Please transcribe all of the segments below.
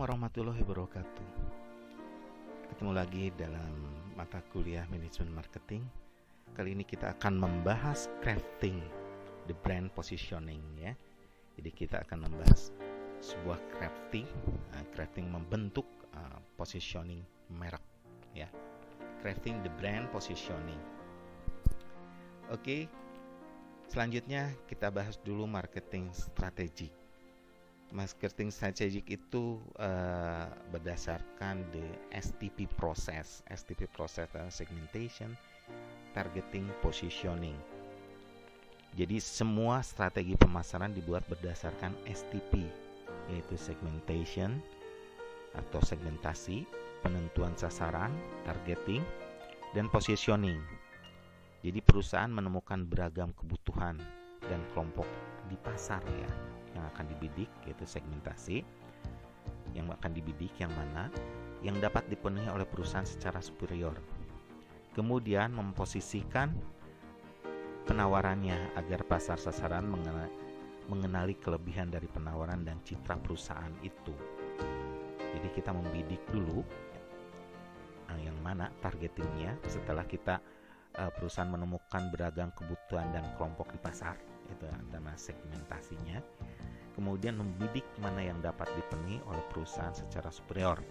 warahmatullahi wabarakatuh. Ketemu lagi dalam mata kuliah manajemen marketing. Kali ini kita akan membahas crafting the brand positioning ya. Jadi kita akan membahas sebuah crafting membentuk positioning merek ya. Crafting the brand positioning. Oke. Selanjutnya kita bahas dulu marketing strategic. Marketing strategic itu berdasarkan the STP process. STP process adalah segmentation, targeting, positioning. Jadi semua strategi pemasaran dibuat berdasarkan STP, yaitu segmentation atau segmentasi, penentuan sasaran, targeting, dan positioning. Jadi perusahaan menemukan beragam kebutuhan dan kelompok di pasar ya, yang akan dibidik, yaitu segmentasi. Yang akan dibidik yang mana? Yang dapat dipenuhi oleh perusahaan secara superior. Kemudian memposisikan penawarannya agar pasar sasaran mengenali kelebihan dari penawaran dan citra perusahaan itu. Jadi kita membidik dulu yang mana targetingnya. Setelah kita perusahaan menemukan beragam kebutuhan dan kelompok di pasar, itu nama segmentasinya. Kemudian membidik mana yang dapat dipenuhi oleh perusahaan secara superior,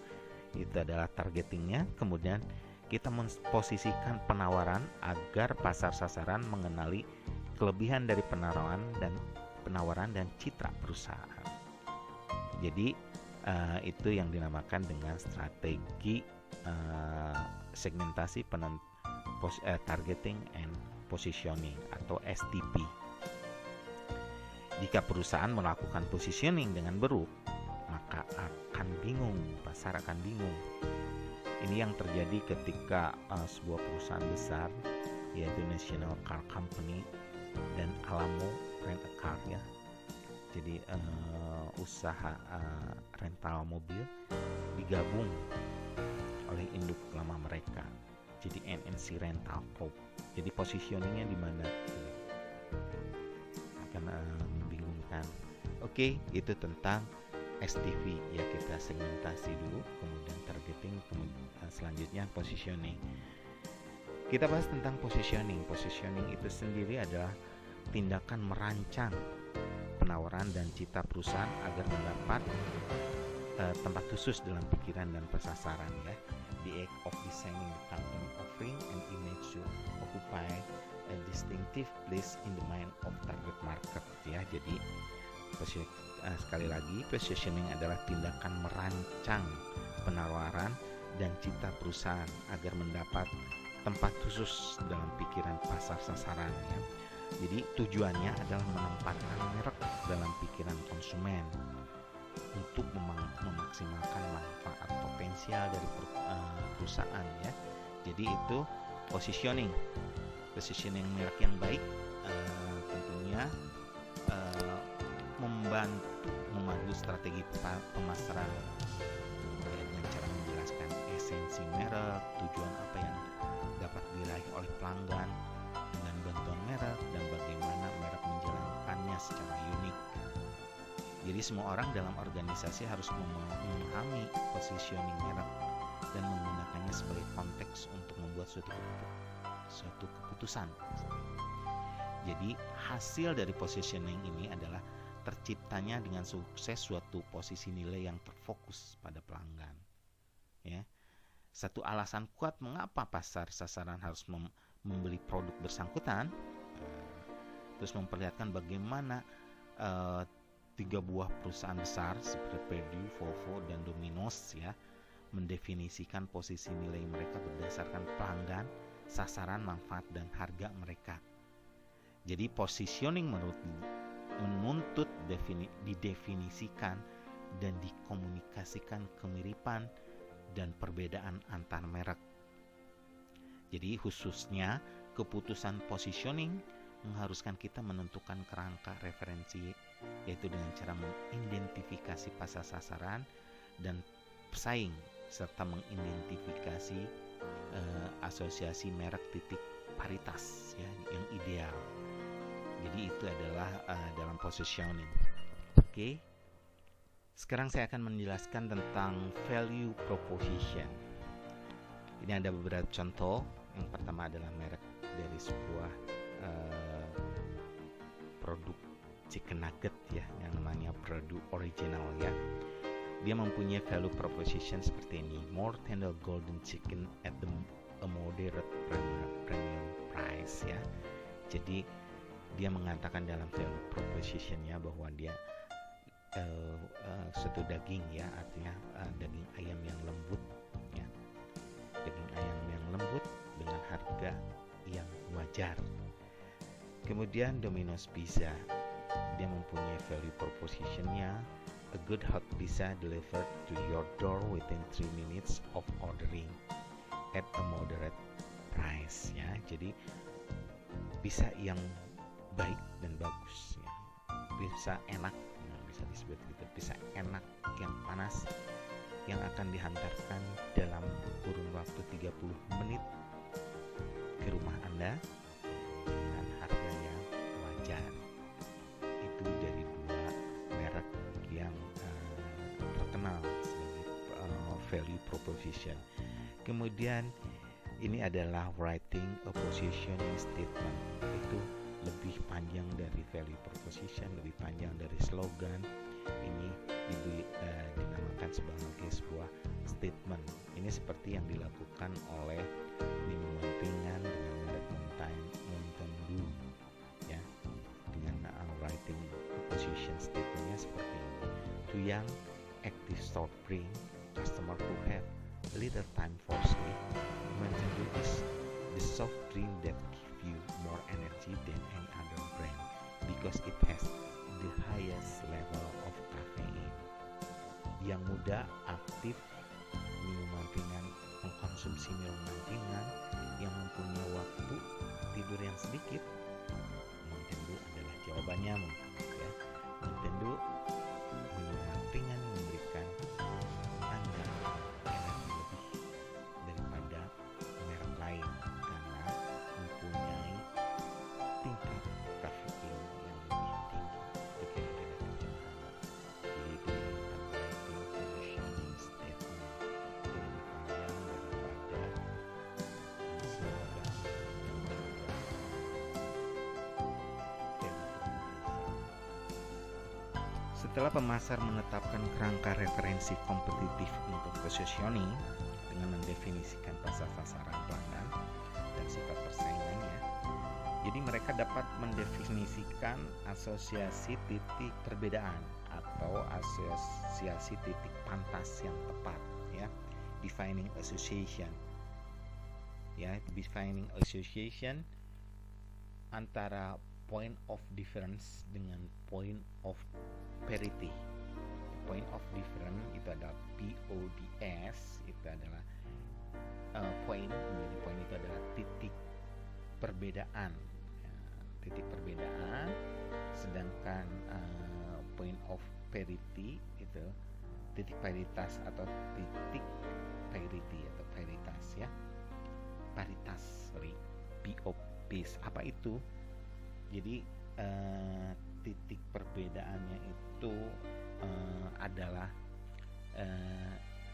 itu adalah targetingnya. Kemudian kita memposisikan penawaran agar pasar sasaran mengenali kelebihan dari penawaran dan citra perusahaan. Jadi itu yang dinamakan dengan strategi segmentasi targeting and positioning atau STP. Jika perusahaan melakukan positioning dengan buruk, maka akan bingung, pasar akan bingung. Ini yang terjadi ketika sebuah perusahaan besar, yaitu National Car Company dan Alamo Rent a Car ya. Jadi usaha rental mobil digabung oleh induk lama mereka, jadi NNC Rental Corp. Jadi positioningnya di mana? Akan membingungkan. Oke, itu tentang STV ya, kita segmentasi dulu, kemudian targeting, kemudian selanjutnya positioning. Kita bahas tentang positioning. Positioning itu sendiri adalah tindakan merancang penawaran dan citra perusahaan agar mendapat tempat khusus dalam pikiran dan persasaran ya. The act of designing the company offering an image to occupy a distinctive place in the mind of target market ya. Jadi sekali lagi, positioning adalah tindakan merancang penawaran dan citra perusahaan agar mendapat tempat khusus dalam pikiran pasar sasaran ya. Jadi tujuannya adalah menempatkan merek dalam pikiran konsumen untuk memaksimalkan manfaat potensial dari perusahaan ya. Jadi itu positioning merek yang baik tentunya membantu memadu strategi pemasaran dengan cara menjelaskan esensi merek, tujuan apa yang dapat diraih oleh pelanggan dengan bantuan merek, dan bagaimana merek menjalankannya secara unik. Jadi semua orang dalam organisasi harus memahami positioning merek dan menggunakannya sebagai konteks untuk membuat suatu keputusan. Jadi hasil dari positioning ini adalah terciptanya dengan sukses suatu posisi nilai yang terfokus pada pelanggan. Ya. Satu alasan kuat mengapa pasar sasaran harus membeli produk bersangkutan, terus memperlihatkan bagaimana 3 buah perusahaan besar seperti Purdue, Volvo, dan Domino's ya mendefinisikan posisi nilai mereka berdasarkan pelanggan, sasaran, manfaat, dan harga mereka. Jadi positioning menuntut didefinisikan dan dikomunikasikan kemiripan dan perbedaan antar merek. Jadi khususnya keputusan positioning mengharuskan kita menentukan kerangka referensi, yaitu dengan cara mengidentifikasi pasar sasaran dan pesaing, serta mengidentifikasi asosiasi merek titik paritas ya, yang ideal. Jadi itu adalah dalam positioning. Oke. Sekarang saya akan menjelaskan tentang value proposition. Ini ada beberapa contoh. Yang pertama adalah merek dari sebuah produk chicken nugget ya, yang namanya produk original ya. Dia mempunyai value proposition seperti ini: more tender golden chicken at a moderate premium price ya. Jadi dia mengatakan dalam value propositionnya bahwa dia suatu daging ya, artinya daging ayam yang lembut ya, daging ayam yang lembut dengan harga yang wajar. Kemudian Domino's Pizza, dia mempunyai value propositionnya: a good hot pizza delivered to your door within 3 minutes of ordering at a moderate price ya. Jadi pizza yang baik dan bagus ya, pizza enak ya, bisa disebut gitu, pizza enak yang panas yang akan dihantarkan dalam kurun waktu 30 menit ke rumah Anda dengan harga yang wajar. Itu dari dua merek yang terkenal sebagai value proposition. Kemudian ini adalah writing a positioning statement. Itu lebih panjang dari value proposition, lebih panjang dari slogan. Ini dinamakan sebagai sebuah statement. Ini seperti yang dilakukan oleh minuman ringan dengan merek Mountain Dew ya, dengan writing position statementnya seperti ini: to young active soft drink customer who have little time for sleep, Mountain Dew is the soft drink that gives you more energy than any other brand because it has the highest level of caffeine. Yang muda, aktif, minuman ringan, mengkonsumsi minuman ringan yang mempunyai waktu tidur yang sedikit, Mountain Dew adalah jawabannya ya. Mountain Dew minuman ringan memberikan Anda energi lebih daripada merek lain karena mempunyai tingkat kafein yang lebih tinggi. Itu kira-kira terjemahan. Jadi itu dinamakan writing positioning statement. Itu lebih panjang daripada slogan yang juga setelah pemasar menetapkan kerangka referensi kompetitif untuk positioning dengan mendefinisikan pasar sasaran pelanggan dan sifat persaingannya, jadi mereka dapat mendefinisikan asosiasi titik perbedaan atau asosiasi titik pantas yang tepat ya, defining association ya, defining association antara point of difference dengan point of parity. Point of difference itu adalah PODS, itu adalah point. Jadi point itu adalah titik perbedaan ya, titik perbedaan. Sedangkan point of parity itu titik paritas atau titik parity atau paritas ya, paritas, POPs. Apa itu? Jadi titik perbedaannya itu adalah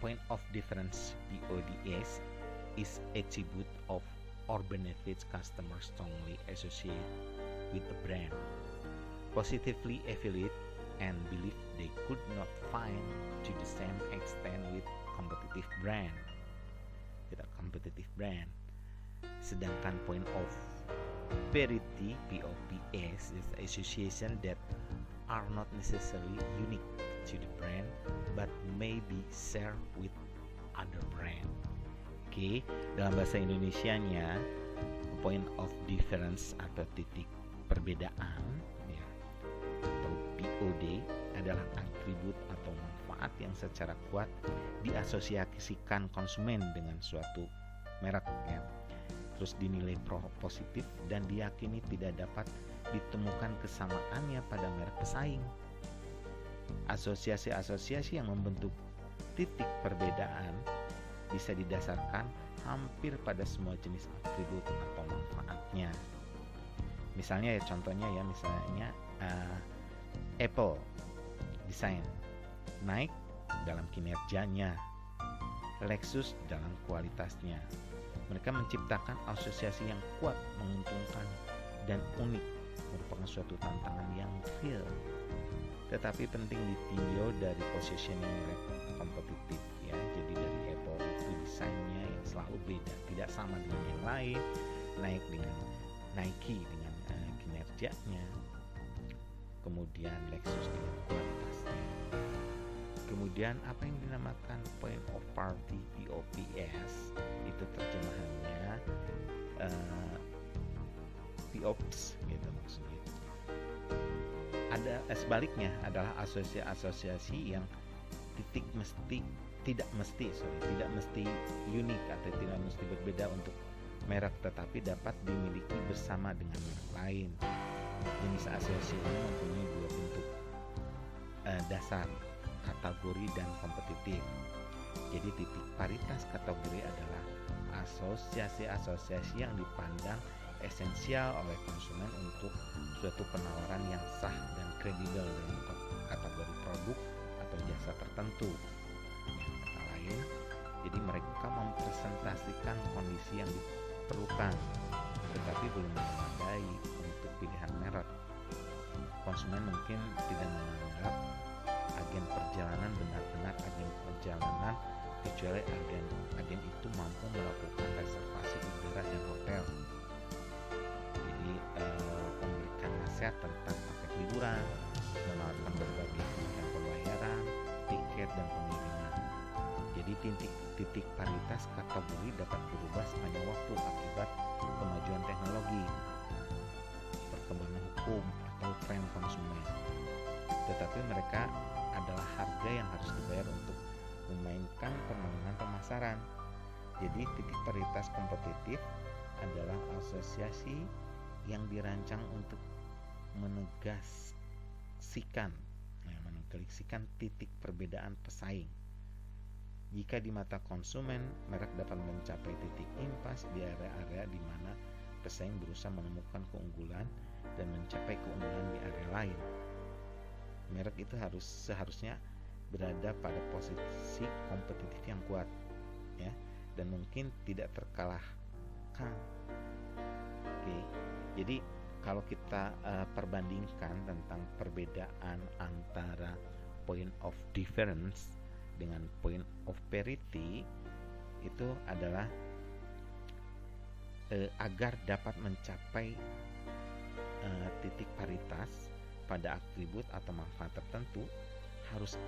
point of difference, PODS, is attribute of or benefits customers strongly associate with a brand, positively affiliate and believe they could not find to the same extent with competitive brand. Sedangkan point of parity, POPS, is association that are not necessarily unique to the brand but may be shared with other brand. Oke, dalam bahasa Indonesianya point of difference atau titik perbedaan ya, atau POD adalah atribut atau manfaat yang secara kuat diasosiasikan konsumen dengan suatu merek ya, terus dinilai positif dan diyakini tidak dapat ditemukan kesamaannya pada merek pesaing. Asosiasi-asosiasi yang membentuk titik perbedaan bisa didasarkan hampir pada semua jenis atribut atau manfaatnya. Misalnya ya, contohnya ya, misalnya Apple desain naik dalam kinerjanya, Lexus dalam kualitasnya. Mereka menciptakan asosiasi yang kuat, menguntungkan, dan unik, merupakan suatu tantangan yang real. Tetapi penting ditinjau dari positioning mereka kompetitif ya. Jadi dari Apple itu desainnya yang selalu beda, tidak sama dengan yang lain. Naik dengan Nike dengan kinerjanya, kemudian Lexus dengan kualitasnya. Kemudian apa yang dinamakan point of party POPS itu terjemahannya POPs gitu maksudnya. Ada sebaliknya adalah asosiasi yang tidak mesti unik atau tidak mesti berbeda untuk merek, tetapi dapat dimiliki bersama dengan merek lain. Jenis asosiasi ini mempunyai dua bentuk dasar, kategori dan kompetitif. Jadi titik paritas kategori adalah asosiasi yang dipandang esensial oleh konsumen untuk suatu penawaran yang sah dan kredibel dalam kategori produk atau jasa tertentu. Dengan kata lain, jadi mereka mempresentasikan kondisi yang diperlukan, tetapi belum memadai untuk pilihan merek. Konsumen mungkin tidak menganggap agen perjalanan benar-benar agen perjalanan, kecuali agen itu mampu melakukan reservasi udara dan hotel. Jadi memberikan nasihat tentang paket liburan, menawarkan berbagai pilihan pembayaran, tiket dan pengiriman. Jadi titik paritas kategori dapat berubah sepanjang waktu akibat kemajuan teknologi, perkembangan hukum atau tren konsumen. Tetapi mereka adalah harga yang harus dibayar untuk memainkan permainan pemasaran. Jadi titik paritas kompetitif adalah asosiasi yang dirancang untuk menegaskan titik perbedaan pesaing. Jika di mata konsumen, merek dapat mencapai titik impas di area-area di mana pesaing berusaha menemukan keunggulan dan mencapai keunggulan di area lain. Merek itu seharusnya berada pada posisi kompetitif yang kuat ya, dan mungkin tidak terkalahkan. Oke. Jadi kalau kita perbandingkan tentang perbedaan antara point of difference dengan point of parity, itu adalah agar dapat mencapai titik paritas pada atribut atau manfaat tertentu, harus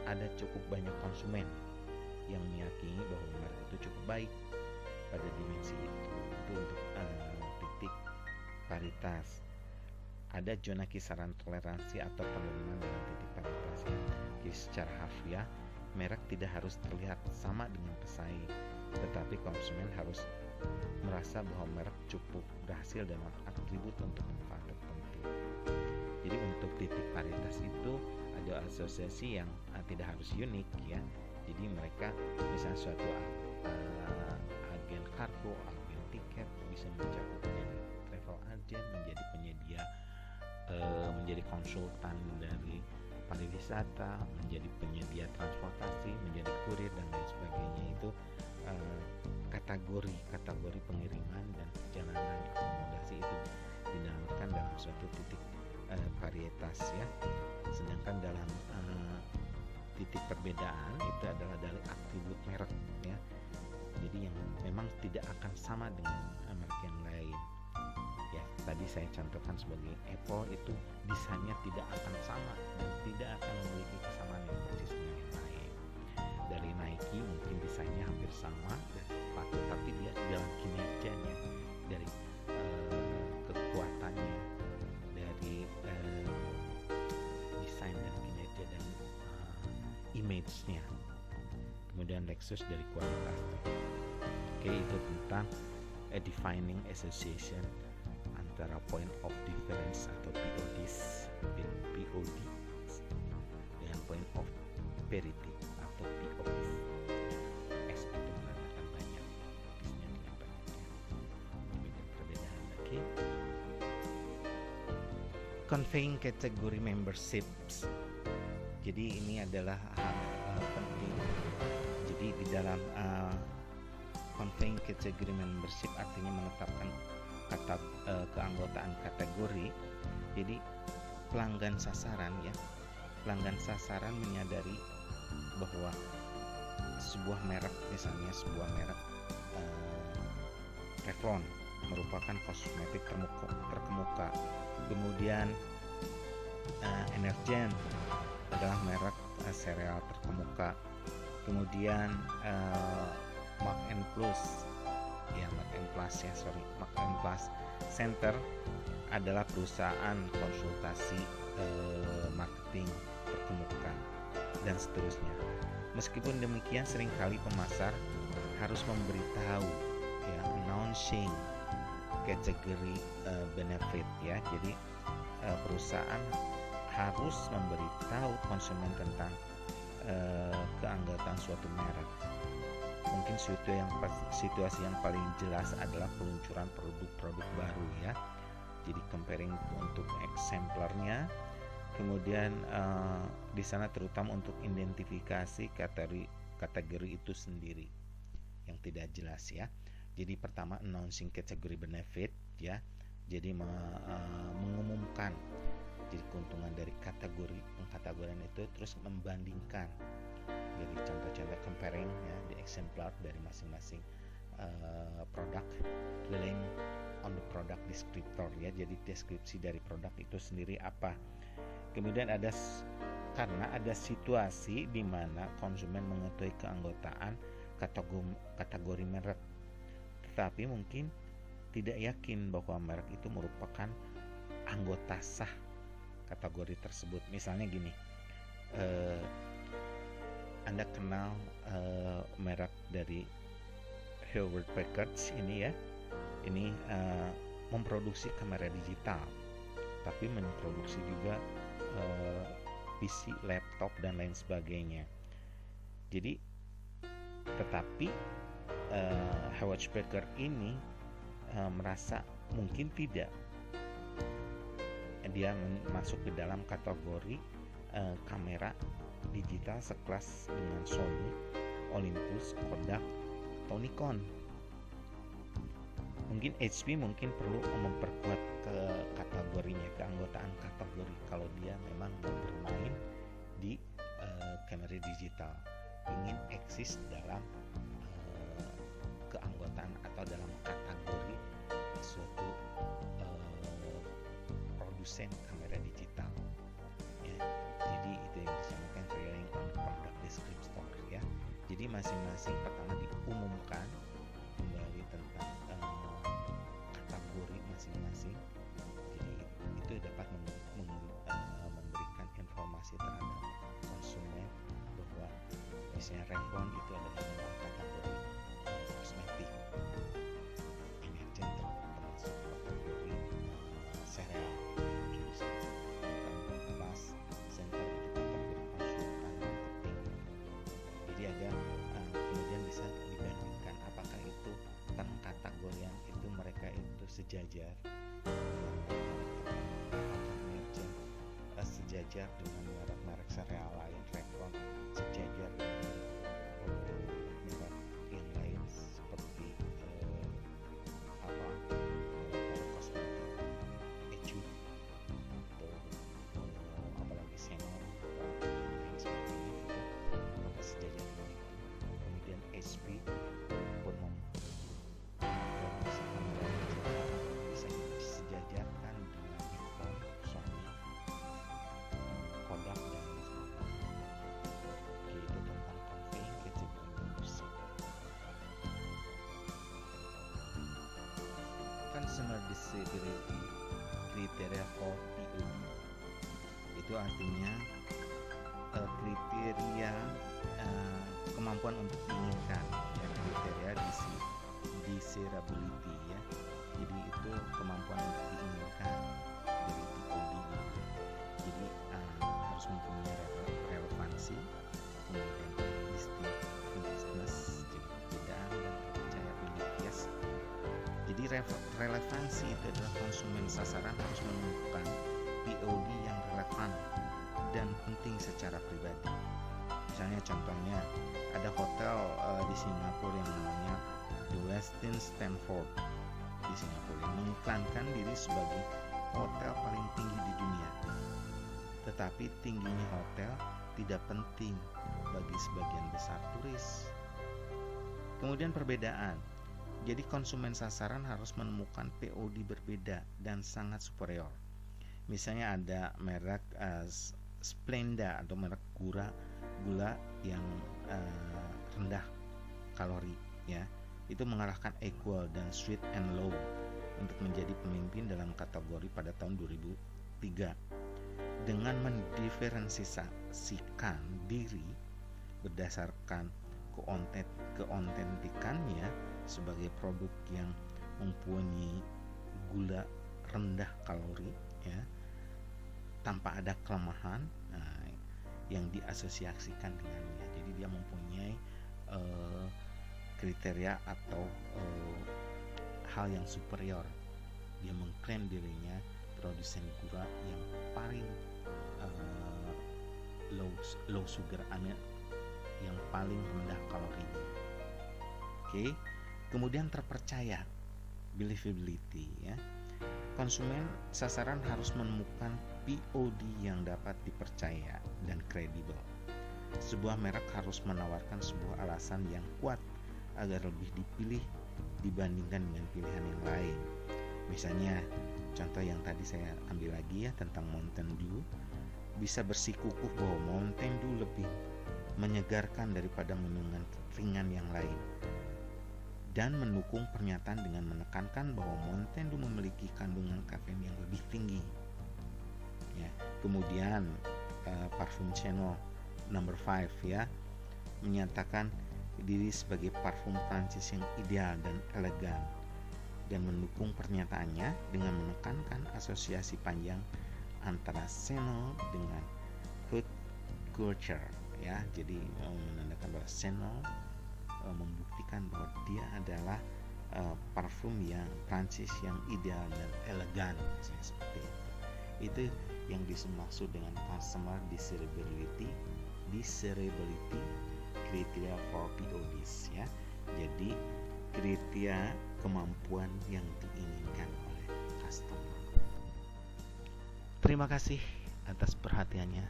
ada cukup banyak konsumen yang meyakini bahwa merek itu cukup baik pada dimensi itu untuk titik paritas. Ada zona kisaran toleransi atau penerimaan dalam titik paritas ya. Jadi secara harfiah, merek tidak harus terlihat sama dengan pesaing, tetapi konsumen harus merasa bahwa merek cukup berhasil dalam atribut untuk manfaat tertentu. Jadi untuk titik paritas itu ada asosiasi yang tidak harus unik ya. Jadi mereka misalnya suatu agen kargo, agen tiket bisa mencakup menjadi travel agent, menjadi penyedia, menjadi konsultan dari pariwisata, menjadi penyedia transportasi, menjadi kurir dan lain sebagainya. Itu kategori pengiriman dan perjalanan akomodasi itu dinamakan dalam suatu titik varietas ya. Sedangkan dalam titik perbedaan itu adalah dari atribut merek ya. Jadi yang memang tidak akan sama dengan merek yang lain. Ya, tadi saya contohkan sebagai Apple itu desainnya tidak akan sama dan tidak akan memiliki kesamaan yang persis dengan yang lain. Dari Nike mungkin desainnya hampir sama dan sepatu, tapi dia dalam kinerjanya, dari kekuatannya, dari desain dan kinerja dan image-nya. Kemudian Lexus dari kualitasnya. Oke, itu tentang defining association antara point of difference atau PODs dengan point of parity atau POPs. S itu menandakan banyak, POPs-nya dengan banyaknya. Demikian perbedaan. Oke. Conveying category memberships. Jadi ini adalah hal penting. Jadi di dalam conveying category membership artinya menetapkan keanggotaan kategori. Jadi pelanggan sasaran menyadari bahwa sebuah merek, misalnya sebuah merek Revlon merupakan kosmetik terkemuka. Kemudian Energen adalah merek sereal terkemuka. Kemudian Mark & Plus Center adalah perusahaan konsultasi marketing terkemuka, dan seterusnya. Meskipun demikian, seringkali pemasar harus memberitahu, announcing kategori benefit, Jadi perusahaan harus memberitahu konsumen tentang keanggotaan suatu merek. Mungkin situasi yang paling jelas adalah peluncuran produk-produk baru, Jadi comparing untuk exemplarnya. Kemudian di sana terutama untuk identifikasi kategori itu sendiri yang tidak jelas, Jadi pertama announcing category benefit, Jadi mengumumkan jadi keuntungan dari pengkategorian itu, terus membandingkan. Jadi contoh-contoh comparing, di exemplar dari masing-masing produk, relying on the product descriptor, Jadi deskripsi dari produk itu sendiri apa. Kemudian karena ada situasi di mana konsumen mengetahui keanggotaan kategori merek, tetapi mungkin tidak yakin bahwa merek itu merupakan anggota sah kategori tersebut. Misalnya gini, Anda kenal merek dari Hewlett Packard ini, Ini memproduksi kamera digital, tapi memproduksi juga PC, laptop, dan lain sebagainya. Jadi, tetapi Hewlett Packard ini merasa mungkin tidak dia masuk ke dalam kategori kamera digital sekelas dengan Sony, Olympus, Kodak, atau Nikon. Mungkin HP perlu memperkuat keanggotaan kategori kalau dia memang mau bermain di kamera digital, ingin eksis dalam keanggotaan atau dalam kategori suatu produsen kamera digital, Jadi itu yang disamakan relying on product descriptor, Jadi masing-masing pertama diumumkan kembali tentang kategori masing-masing. Jadi itu dapat memberikan informasi terhadap konsumen bahwa misalnya Revlon itu adalah dalam kategori kosmetik, Energen termasuk kategori sereal, Plus Center itu kategori konsultan marketing. Jadi ada kemudian bisa dibandingkan apakah itu pengkategorian itu mereka itu sejajar, Energen sejajar dengan merek-merek sereal lain, Revlon sejajar dengan merek yang lain seperti kosmetik, Etude, atau apalagi Chanel, dan sebagainya, apakah sejajar dengan itu. Kemudian HP pun bisa disejajarkan dengan Nikon, Sony, Kodak, dan lain sebagainya. Yaitu tentang conveying category membership. Consumer Disability Criteria for POD itu artinya kriteria kemampuan untuk diinginkan, kriteria desirability, Jadi itu kemampuan untuk diinginkan dari POD itu. Jadi harus mempunyai relevansi, kemudian distinctiveness, jadi perbedaan, dan percayability. Jadi relevansi itu adalah konsumen sasaran harus menemukan POD yang relevan dan penting secara pribadi. Misalnya contohnya ada hotel di Singapura yang namanya The Westin Stanford di Singapura yang mengiklankan diri sebagai hotel paling tinggi di dunia. Tetapi tingginya hotel tidak penting bagi sebagian besar turis. Kemudian perbedaan. Jadi konsumen sasaran harus menemukan POD berbeda dan sangat superior. Misalnya ada merek Splenda atau merek gula yang rendah kalori, ya. Itu mengalahkan Equal dan Sweet and Low untuk menjadi pemimpin dalam kategori pada tahun 2003. Dengan mendiferensiasikan diri berdasarkan keontentikannya sebagai produk yang mempunyai gula rendah kalori, ya, tanpa ada kelemahan yang diasosiasikan dengannya. Jadi dia mempunyai kriteria atau hal yang superior. Dia mengklaim dirinya produsen gula yang paling low sugar, yang paling rendah kalorinya. Oke. Kemudian terpercaya, believability, ya. Konsumen sasaran harus menemukan POD yang dapat dipercaya dan kredibel. Sebuah merek harus menawarkan sebuah alasan yang kuat agar lebih dipilih dibandingkan dengan pilihan yang lain. Misalnya, contoh yang tadi saya ambil lagi ya tentang Mountain Dew, bisa bersikukuh bahwa Mountain Dew lebih menyegarkan daripada minuman ringan yang lain, dan mendukung pernyataan dengan menekankan bahwa Mountain Dew memiliki kandungan kafein yang lebih tinggi. Ya. Kemudian parfum Chanel No. 5 ya menyatakan diri sebagai parfum Prancis yang ideal dan elegan, dan mendukung pernyataannya dengan menekankan asosiasi panjang antara Chanel dengan haute couture, ya. Jadi menandakan bahwa Chanel membuktikan bahwa dia adalah parfum yang Prancis yang ideal dan elegan, misalnya seperti itu. Itu yang dimaksud dengan customer desirability criteria for PODs, ya. Jadi kriteria kemampuan yang diinginkan oleh customer. Terima kasih atas perhatiannya.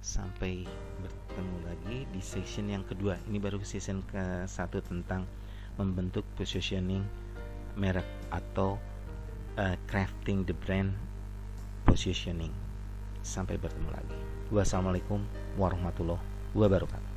Sampai bertemu lagi di section yang kedua. Ini baru section ke-1 tentang membentuk positioning merek atau crafting the brand positioning. Sampai bertemu lagi. Wassalamualaikum warahmatullahi wabarakatuh.